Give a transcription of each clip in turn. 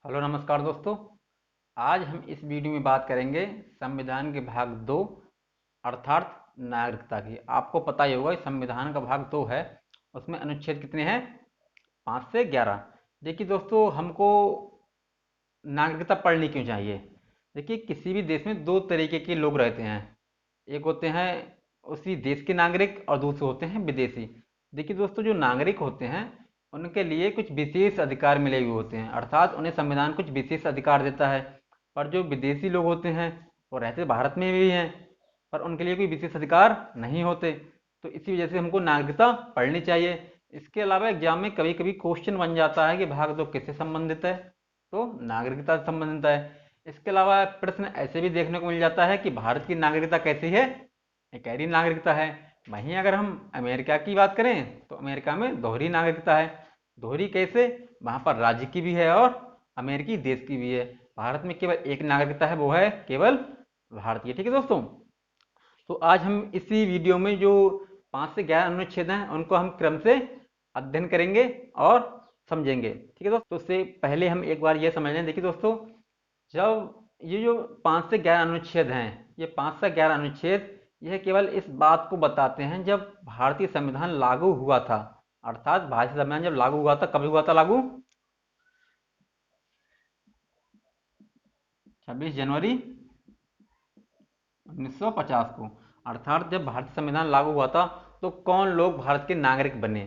Hello नमस्कार दोस्तों। आज हम इस वीडियो में बात करेंगे संविधान के भाग 2 अर्थात नागरिकता की। आपको पता ही होगा संविधान का भाग 2 है, उसमें अनुच्छेद कितने हैं? 5 से 11। देखिए दोस्तों, हमको नागरिकता पढ़नी क्यों चाहिए? देखिए, किसी भी देश में दो तरीके के लोग रहते हैं। एक होते हैं उसी देश के नागरिक और दूसरे होते हैं विदेशी। देखिए दोस्तों, जो नागरिक होते हैं उनके लिए कुछ विशेष अधिकार मिले हुए होते हैं, अर्थात उन्हें संविधान कुछ विशेष अधिकार देता है। पर जो विदेशी लोग होते हैं वो रहते भारत में भी हैं, पर उनके लिए कोई विशेष अधिकार नहीं होते। तो इसी वजह से हमको नागरिकता पढ़नी चाहिए। इसके अलावा एग्जाम में कभी कभी क्वेश्चन बन जाता है कि भाग 2 किससे संबंधित है, तो नागरिकता से संबंधित है। इसके अलावा प्रश्न ऐसे भी देखने को मिल जाता है कि भारत की नागरिकता कैसी है? एकहरी नागरिकता है। वहीं अगर हम अमेरिका की बात करें तो अमेरिका में दोहरी नागरिकता है। दोहरी कैसे? वहाँ पर राज्य की भी है और अमेरिकी देश की भी है। भारत में केवल एक नागरिकता है, वो है केवल भारतीय। ठीक है दोस्तों, तो आज हम इसी वीडियो में जो 5 से 11 अनुच्छेद हैं उनको हम क्रम से अध्ययन करेंगे और समझेंगे। ठीक है दोस्तों, तो उससे पहले हम एक बार ये समझ लें। देखिए दोस्तों, जब ये जो 5 से 11 अनुच्छेद हैं, ये 5 से 11 अनुच्छेद यह केवल इस बात को बताते हैं जब भारतीय संविधान लागू हुआ था। अर्थात भारतीय संविधान जब लागू हुआ था, कब हुआ था लागू? 26 जनवरी 1950 को। अर्थात जब भारतीय संविधान लागू हुआ था तो कौन लोग भारत के नागरिक बने।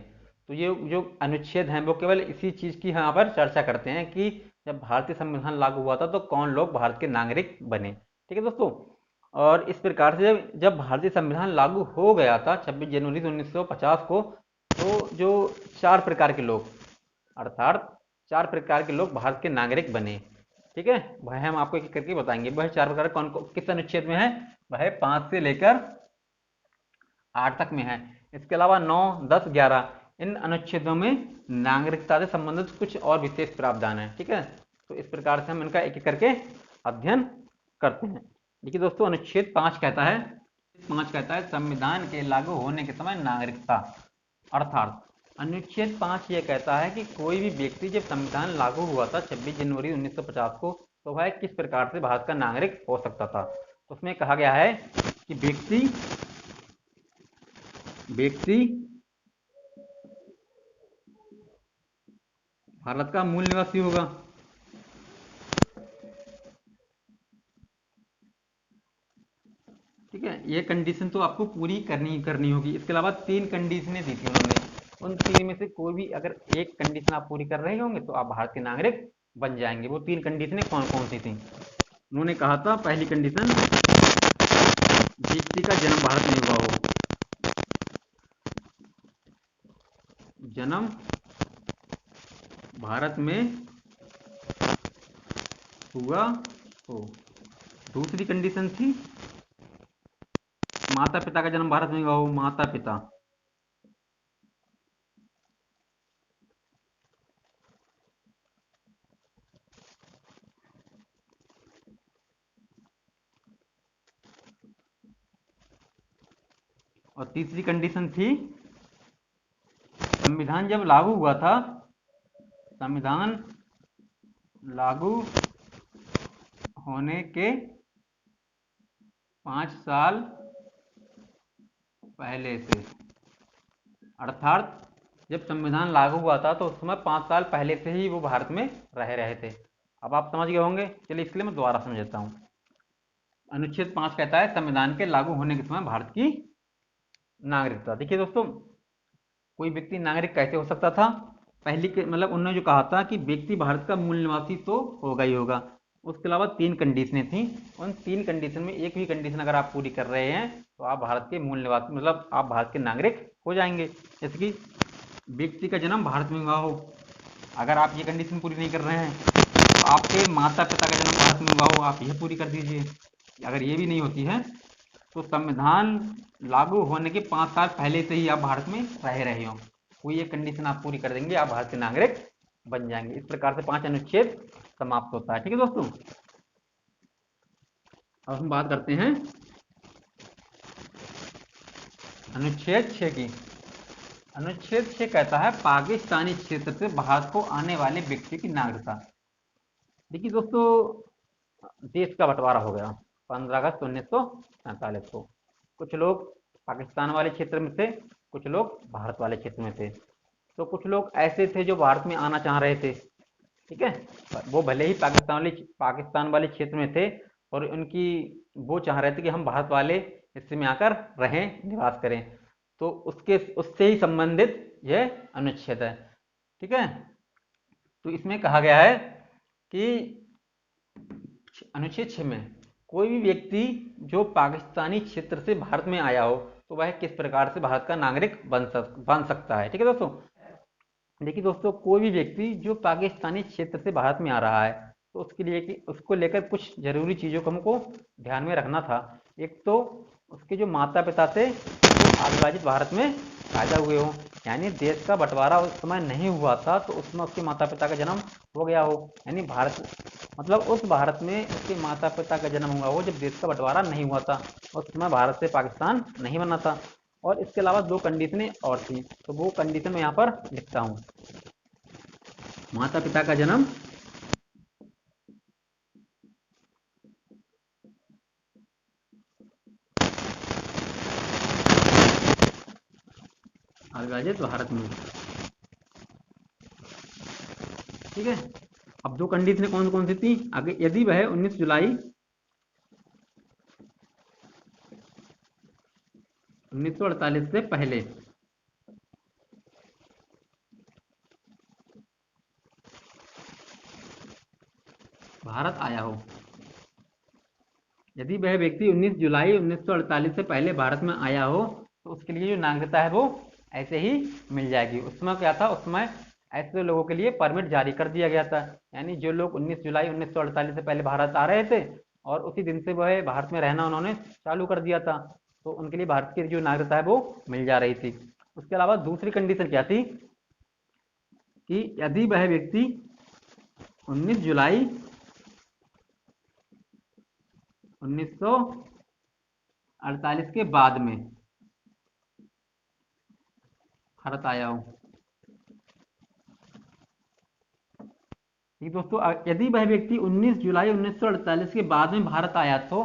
तो ये जो अनुच्छेद हैं वो केवल इसी चीज़ की यहाँ पर चर्चा करते हैं कि जब भारतीय संविधान लागू हुआ था तो कौन लोग भारत के नागरिक बने। ठीक है दोस्तों, और इस प्रकार से जब जब भारतीय संविधान लागू हो गया था 26 जनवरी 1950 को, तो जो 4 प्रकार के लोग, अर्थात 4 प्रकार के लोग भारत के नागरिक बने। ठीक है, वह हम आपको एक एक करके बताएंगे। वह 4 प्रकार कौन कौन किस अनुच्छेद में है? वह 5 से लेकर 8 तक में है। इसके अलावा 9, 10, 11 इन अनुच्छेदों में नागरिकता से संबंधित कुछ और विशेष प्रावधान है। ठीक है, तो इस प्रकार से हम इनका एक एक करके अध्ययन करते हैं। देखिए दोस्तों, अनुच्छेद 5 कहता है संविधान के लागू होने के समय नागरिकता। अर्थात अनुच्छेद 5 ये कहता है कि कोई भी व्यक्ति जब संविधान लागू हुआ था 26 जनवरी 1950 को, तो वह किस प्रकार से भारत का नागरिक हो सकता था। तो उसमें कहा गया है कि व्यक्ति व्यक्ति भारत का मूल निवासी होगा। ठीक है, ये कंडीशन तो आपको पूरी करनी होगी। इसके अलावा 3 कंडीशनें दी थी उन्होंने। उन 3 में से कोई भी अगर एक कंडीशन आप पूरी कर रहे होंगे तो आप भारत के नागरिक बन जाएंगे। वो 3 कंडीशनें कौन कौन सी थी? उन्होंने कहा था, पहली कंडीशन, व्यक्ति का जन्म भारत में हुआ हो। जन्म भारत में हुआ हो। दूसरी कंडीशन थी, माता पिता का जन्म भारत में हुआ हो। माता पिता। और तीसरी कंडीशन थी, संविधान जब लागू हुआ था, संविधान लागू होने के 5 साल पहले से। अर्थात जब संविधान लागू हुआ था तो उस समय 5 साल पहले से ही वो भारत में रह रहे थे। अब आप समझ गए होंगे। चलिए इसके लिए मैं दोबारा समझाता हूँ। अनुच्छेद 5 कहता है संविधान के लागू होने के समय भारत की नागरिकता। देखिए दोस्तों, कोई व्यक्ति नागरिक कैसे हो सकता था? पहली के मतलब उन्होंने जो कहा था कि व्यक्ति भारत का मूल निवासी तो होगा ही होगा। उसके अलावा 3 कंडीशनें थी। उन 3 कंडीशन में एक भी कंडीशन अगर आप पूरी कर रहे हैं तो आप भारत के मूल निवासी मतलब आप भारत के नागरिक हो जाएंगे। जैसे कि व्यक्ति का जन्म भारत में हुआ हो। अगर आप ये कंडीशन पूरी नहीं कर रहे हैं तो आपके माता पिता का जन्म भारत में हुआ हो, आप यह पूरी कर दीजिए। अगर ये भी नहीं होती है तो संविधान लागू होने के 5 साल पहले से ही आप भारत में रह रहे हो। कोई एक कंडीशन आप पूरी कर देंगे, आप भारत के नागरिक बन जाएंगे। इस प्रकार से 5 अनुच्छेद समाप्त होता है। ठीक है दोस्तों, अब हम बात करते हैं अनुच्छेद 6 की। अनुच्छेद 6 कहता है पाकिस्तानी क्षेत्र से भारत को आने वाले व्यक्ति की नागरिकता। देखिए दोस्तों, देश का बंटवारा हो गया 15 अगस्त 1947 को। कुछ लोग पाकिस्तान वाले क्षेत्र में थे, कुछ लोग भारत वाले क्षेत्र में थे। तो कुछ लोग ऐसे थे जो भारत में आना चाह रहे थे, ठीक है। वो भले ही पाकिस्तान वाले क्षेत्र में थे, और उनकी वो चाह रहे थे कि हम भारत वाले हिस्से में आकर रहें, निवास करें। तो उसके उससे ही संबंधित यह अनुच्छेद है, ठीक है। तो इसमें कहा गया है कि अनुच्छेद 6 में कोई भी व्यक्ति जो पाकिस्तानी क्षेत्र से भारत में आया हो, तो वह किस प्रकार से भारत का नागरिक बन सकता है, ठीक है दोस्तों। देखिए दोस्तों, कोई भी व्यक्ति जो पाकिस्तानी क्षेत्र से भारत में आ रहा है, तो उसके लिए कि उसको लेकर कुछ जरूरी चीज़ों को हमको ध्यान में रखना था। एक तो उसके जो माता पिता थे वो अविभाजित भारत में पैदा हुए हों, यानी देश का बंटवारा उस समय नहीं हुआ था, तो उसमें उसके माता पिता का जन्म हो गया हो। यानी भारत मतलब उस भारत में उसके माता पिता का जन्म हुआ हो जब देश का बंटवारा नहीं हुआ था, उस समय भारत से पाकिस्तान नहीं बना था। और इसके अलावा दो कंडीशनें और थी, तो वो कंडीशन मैं यहाँ पर लिखता हूँ। माता पिता का जन्म, अविभाजित भारत में, ठीक है। अब दो कंडीशनें कौन कौन सी थी आगे, यदि वह 19 जुलाई 1948 से पहले भारत आया हो, यदि वह व्यक्ति 19 जुलाई 1948 से पहले भारत में आया हो, तो उसके लिए जो नागरिकता है वो ऐसे ही मिल जाएगी। उसमें क्या था, उसमें ऐसे लोगों के लिए परमिट जारी कर दिया गया था, यानी जो लोग 19 जुलाई 1948 से पहले भारत आ रहे थे और उसी दिन से वह भारत में रहना उन्होंने चालू कर दिया था, तो उनके लिए भारत की जो नागरिकता है वो मिल जा रही थी। उसके अलावा दूसरी कंडीशन क्या थी कि यदि वह व्यक्ति 19 जुलाई 1948 के बाद में भारत आया हूँ, ठीक दोस्तों। यदि वह व्यक्ति 19 जुलाई 1948 के बाद में भारत आया तो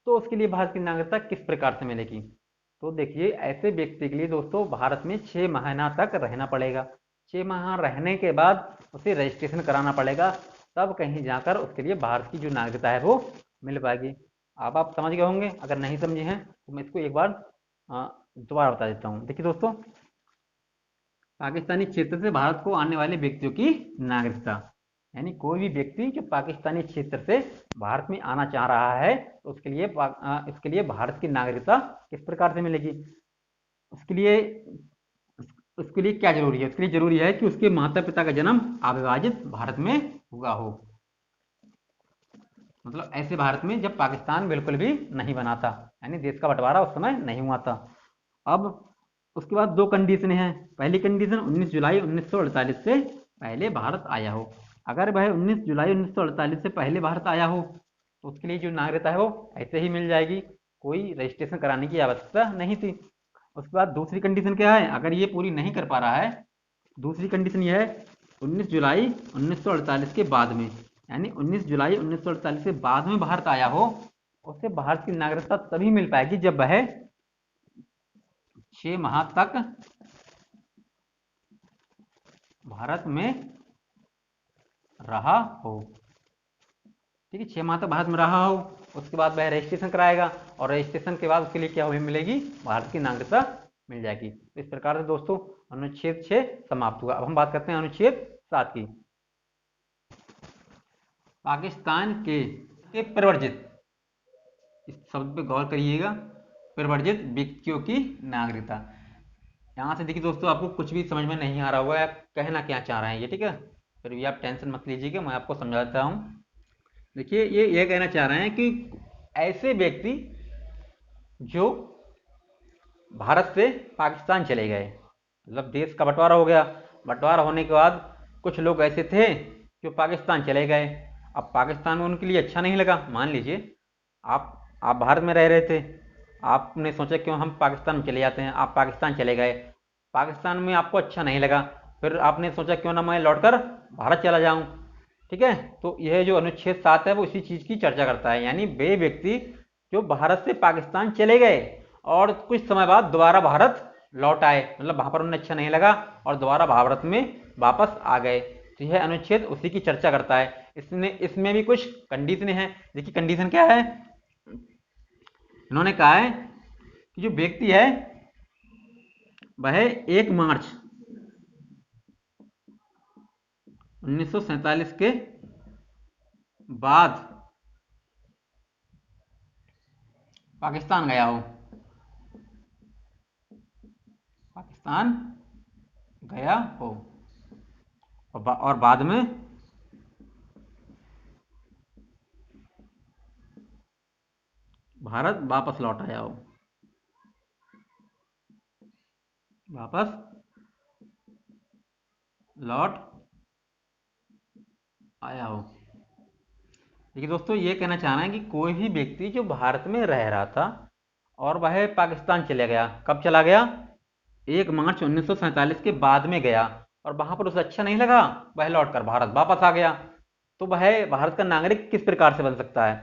उसके लिए भारत की नागरिकता किस प्रकार से मिलेगी। तो देखिए, ऐसे व्यक्ति के लिए दोस्तों भारत में 6 महीना तक रहना पड़ेगा। 6 माह रहने के बाद उसे रजिस्ट्रेशन कराना पड़ेगा, तब कहीं जाकर उसके लिए भारत की जो नागरिकता है वो मिल पाएगी। अब आप समझ गए होंगे, अगर नहीं समझे हैं तो मैं इसको एक बार दोबारा बता देता हूँ। देखिए दोस्तों, पाकिस्तानी क्षेत्र से भारत को आने वाले व्यक्तियों की नागरिकता, यानी कोई भी व्यक्ति जो पाकिस्तानी क्षेत्र से भारत में आना चाह रहा है, तो इसके लिए भारत की नागरिकता किस प्रकार से मिलेगी। उसके लिए उसके लिए क्या जरूरी है, उसके लिए जरूरी है कि उसके माता पिता का जन्म अविभाजित भारत में हुआ हो, मतलब ऐसे भारत में जब पाकिस्तान बिल्कुल भी नहीं बना था, यानी देश का बंटवारा उस समय नहीं हुआ था। अब उसके बाद दो कंडीशन हैं। पहली कंडीशन 19 जुलाई 1948 से पहले भारत आया हो। अगर वह 19 जुलाई 1948 से पहले भारत आया हो, तो उसके लिए जो नागरिकता है वो ऐसे ही मिल जाएगी, कोई रजिस्ट्रेशन कराने की आवश्यकता नहीं थी। उसके बाद दूसरी कंडीशन क्या है, अगर ये पूरी नहीं कर पा रहा है, दूसरी कंडीशन ये है 19 जुलाई 1948 के बाद में, यानी 19 जुलाई 1948 के बाद में भारत आया हो, उसे भारत की नागरिकता तभी मिल पाएगी जब वह 6 माह तक भारत में रहा हो, ठीक है। 6 माह तक भारत में रहा हो, उसके बाद वह रजिस्ट्रेशन कराएगा, और रजिस्ट्रेशन के बाद उसके लिए क्या मिलेगी, भारत की नागरिकता मिल जाएगी। तो इस प्रकार से दोस्तों अनुच्छेद 6 समाप्त हुआ। अब हम बात करते हैं अनुच्छेद 7 की। पाकिस्तान के प्रवर्जित, इस शब्द पे गौर करिएगा, प्रवर्जित व्यक्तियों की नागरिकता। यहाँ से देखिए दोस्तों, आपको कुछ भी समझ में नहीं आ रहा होगा आप कहना क्या चाह रहे हैं ये, ठीक है। फिर भी आप टेंशन मत लीजिएगा, मैं आपको समझा देता हूँ। देखिए, ये कहना चाह रहे हैं कि ऐसे व्यक्ति जो भारत से पाकिस्तान चले गए, मतलब देश का बंटवारा हो गया, बंटवारा होने के बाद कुछ लोग ऐसे थे जो पाकिस्तान चले गए। अब पाकिस्तान में उनके लिए अच्छा नहीं लगा। मान लीजिए आप भारत में रह रहे थे, आपने सोचा क्यों हम पाकिस्तान में चले जाते हैं, आप पाकिस्तान चले गए, पाकिस्तान में आपको अच्छा नहीं लगा, फिर आपने सोचा क्यों ना मैं लौटकर भारत चला जाऊं, ठीक है, तो यह जो अनुच्छेद 7 है वो इसी चीज की चर्चा करता है, यानी वे व्यक्ति जो भारत से पाकिस्तान चले गए और कुछ समय बाद दोबारा भारत लौट आए, मतलब वहां पर उन्हें अच्छा नहीं लगा और दोबारा भारत में वापस आ गए, तो यह अनुच्छेद उसी की चर्चा करता है। इसमें भी कुछ कंडीशन है। देखिए कंडीशन क्या है, इन्होंने कहा है कि जो व्यक्ति है वह 1 मार्च 1947 के बाद पाकिस्तान गया हो, पाकिस्तान गया हो और बाद में भारत वापस लौट आया हो, वापस लौट आया हो। देखिए दोस्तों, ये कहना चाह रहे हैं कि कोई भी व्यक्ति जो भारत में रह रहा था और वह पाकिस्तान चला गया, कब चला गया, 1 मार्च 1947 के बाद में गया और वहां पर उसे अच्छा नहीं लगा, वह लौटकर भारत वापस आ गया, तो वह भारत का नागरिक किस प्रकार से बन सकता है,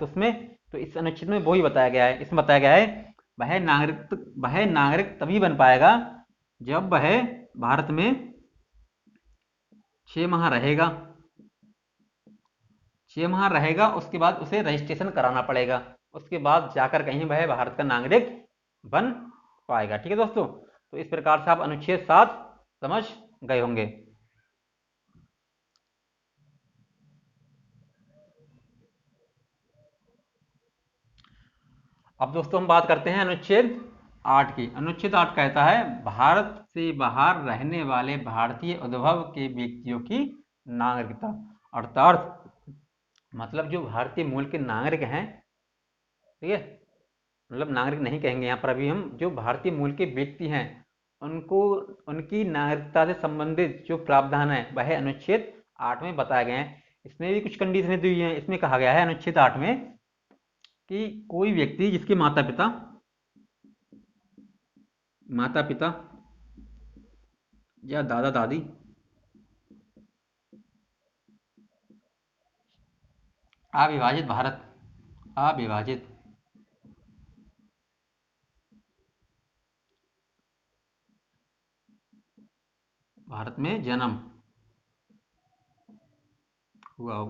तो इस अनुच्छेद में वही बताया गया है। इसमें बताया गया है वह नागरिक तभी बन पाएगा जब वह भारत में 6 माह रहेगा, 6 माह रहेगा, उसके बाद उसे रजिस्ट्रेशन कराना पड़ेगा, उसके बाद जाकर कहीं वह भारत का नागरिक बन पाएगा। ठीक है दोस्तों, तो इस प्रकार से आप अनुच्छेद 7 समझ गए होंगे। अब दोस्तों हम बात करते हैं अनुच्छेद 8 की। अनुच्छेद 8 कहता है भारत से बाहर रहने वाले भारतीय उद्भव के व्यक्तियों की नागरिकता, अर्थात मतलब जो भारतीय मूल के नागरिक हैं, ठीक है, मतलब नागरिक नहीं कहेंगे यहाँ पर अभी हम, जो भारतीय मूल के व्यक्ति हैं उनको उनकी नागरिकता से संबंधित जो प्रावधान है वह अनुच्छेद 8 में बताए गए हैं। इसमें भी कुछ कंडीशनें दी हुई हैं। इसमें कहा गया है अनुच्छेद 8 में कि कोई व्यक्ति जिसके माता पिता या दादा दादी अविभाजित भारत में जन्म हुआ हो।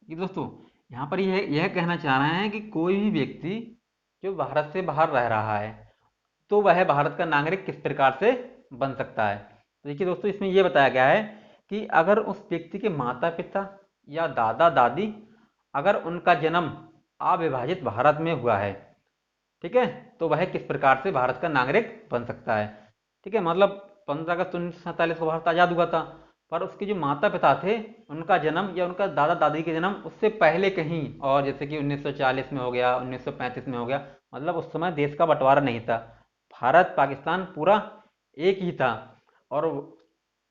ये दोस्तों यहाँ पर यह कहना चाह रहे हैं कि कोई भी व्यक्ति जो भारत से बाहर रह रहा है तो वह भारत का नागरिक किस प्रकार से बन सकता है। तो देखिए दोस्तों, इसमें यह बताया गया है कि अगर उस व्यक्ति के माता पिता या दादा दादी, अगर उनका जन्म अविभाजित भारत में हुआ है, ठीक है, तो वह किस प्रकार से भारत का नागरिक बन सकता है। ठीक है, मतलब 15 अगस्त 1947 को भारत आज़ाद हुआ था, पर उसके जो माता पिता थे उनका जन्म या उनका दादा दादी के जन्म उससे पहले कहीं और, जैसे कि 1940 में हो गया, 1935 में हो गया, मतलब उस समय देश का बंटवारा नहीं था, भारत पाकिस्तान पूरा एक ही था। और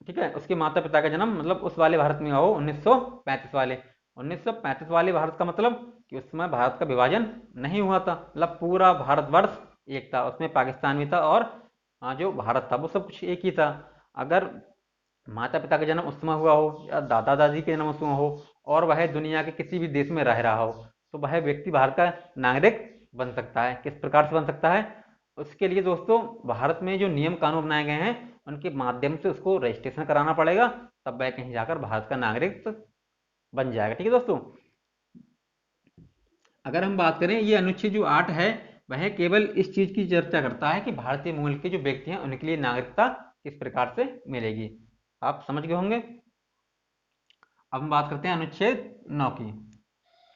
ठीक है, उसके माता पिता का जन्म मतलब उस वाले भारत में हो 1935 वाले, 1935 वाले भारत का मतलब कि उस समय भारत का विभाजन नहीं हुआ था, मतलब पूरा भारतवर्ष एक था, उसमें पाकिस्तान भी था और जो भारत था वो सब कुछ एक ही था। अगर माता पिता का जन्म उस समय हुआ हो या दादा दादी का जन्म उस समय हो और वह दुनिया के किसी भी देश में रह रहा हो, तो वह व्यक्ति भारत का नागरिक बन सकता है। किस प्रकार से बन सकता है, उसके लिए दोस्तों भारत में जो नियम कानून बनाए गए हैं उनके माध्यम से उसको रजिस्ट्रेशन कराना पड़ेगा, तब वह कहीं जाकर भारत का नागरिक बन जाएगा। ठीक है दोस्तों, अगर हम बात करें ये अनुच्छेद जो 8 है वह केवल इस चीज की चर्चा करता है कि भारतीय मूल के जो व्यक्ति हैं उनके लिए नागरिकता किस प्रकार से मिलेगी। आप समझ गए होंगे। अब हम बात करते हैं अनुच्छेद 9 की।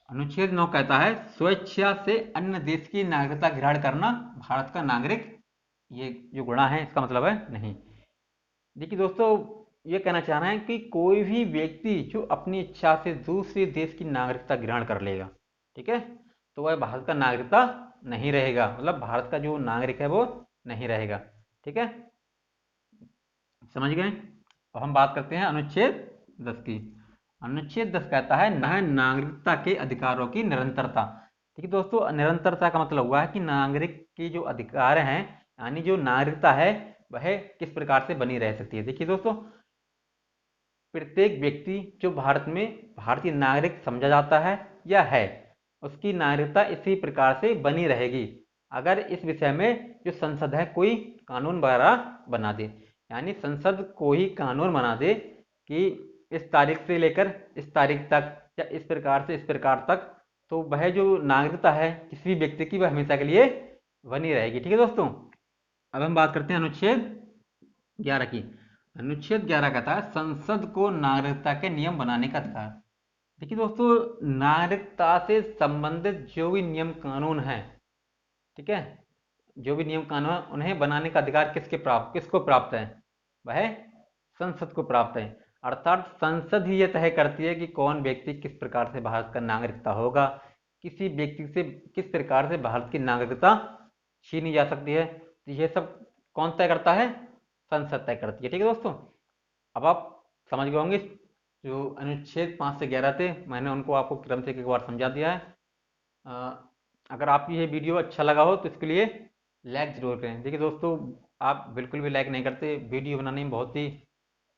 अनुच्छेद 9 कहता है स्वेच्छा से अन्य देश की नागरिकता ग्रहण करना भारत का नागरिक, ये जो गुणा है इसका मतलब है नहीं। देखिए दोस्तों, ये कहना चाह रहे हैं कि कोई भी व्यक्ति जो अपनी इच्छा से दूसरे देश की नागरिकता ग्रहण कर लेगा, ठीक है, तो वह भारत का नागरिकता नहीं रहेगा, मतलब भारत का जो नागरिक है वो नहीं रहेगा। ठीक है, समझ गए। अब हम बात करते हैं अनुच्छेद 10 की। अनुच्छेद 10 कहता है नागरिकता के अधिकारों की निरंतरता। ठीक है दोस्तों, निरंतरता का मतलब हुआ है कि नागरिक की जो अधिकार हैं, यानी जो नागरिकता है वह किस प्रकार से बनी रह सकती है। देखिए दोस्तों, प्रत्येक व्यक्ति जो भारत में भारतीय नागरिक समझा जाता है या है, उसकी नागरिकता इसी प्रकार से बनी रहेगी अगर इस विषय में जो संसद है कोई कानून वगैरह बना दे। यानी संसद कोई कानून बना दे कि इस तारीख से लेकर इस तारीख तक या इस प्रकार से इस प्रकार तक, तो वह जो नागरिकता है किसी भी व्यक्ति की वह हमेशा के लिए बनी रहेगी। ठीक है दोस्तों, अब हम बात करते हैं अनुच्छेद 11 की। अनुच्छेद 11 कहता है संसद को नागरिकता के नियम बनाने का अधिकार। देखिए दोस्तों, नागरिकता से संबंधित जो भी नियम कानून हैं, ठीक है, जो भी नियम कानून उन्हें बनाने का अधिकार किसको प्राप्त है? वह संसद को प्राप्त है। अर्थात संसद ही यह तय करती है कि कौन व्यक्ति किस प्रकार से भारत का नागरिकता होगा, किसी व्यक्ति से किस प्रकार से भारत की नागरिकता छीनी जा सकती है, तो यह सब कौन तय करता है? संसद तय करती है। ठीक है दोस्तों, अब आप समझ गए होंगे जो अनुच्छेद 5 से 11 थे, मैंने उनको आपको क्रम से एक बार समझा दिया है। अगर आपको ये वीडियो अच्छा लगा हो तो इसके लिए लाइक ज़रूर करें। देखिए दोस्तों, आप बिल्कुल भी लाइक नहीं करते, वीडियो बनाने में बहुत ही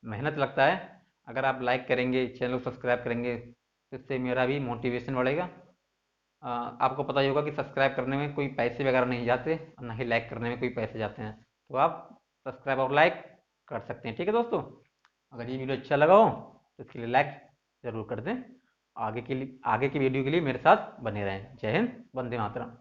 मेहनत लगता है। अगर आप लाइक करेंगे, चैनल को सब्सक्राइब करेंगे, तो इससे मेरा भी मोटिवेशन बढ़ेगा। आपको पता ही होगा कि सब्सक्राइब करने में कोई पैसे वगैरह नहीं जाते और ना ही लाइक करने में कोई पैसे जाते हैं, तो आप सब्सक्राइब और लाइक कर सकते हैं। ठीक है दोस्तों, अगर ये वीडियो अच्छा लगा हो तो इसके लिए लाइक ज़रूर कर दें। आगे की वीडियो के लिए मेरे साथ बने रहें। जय हिंद, वंदे मातरम।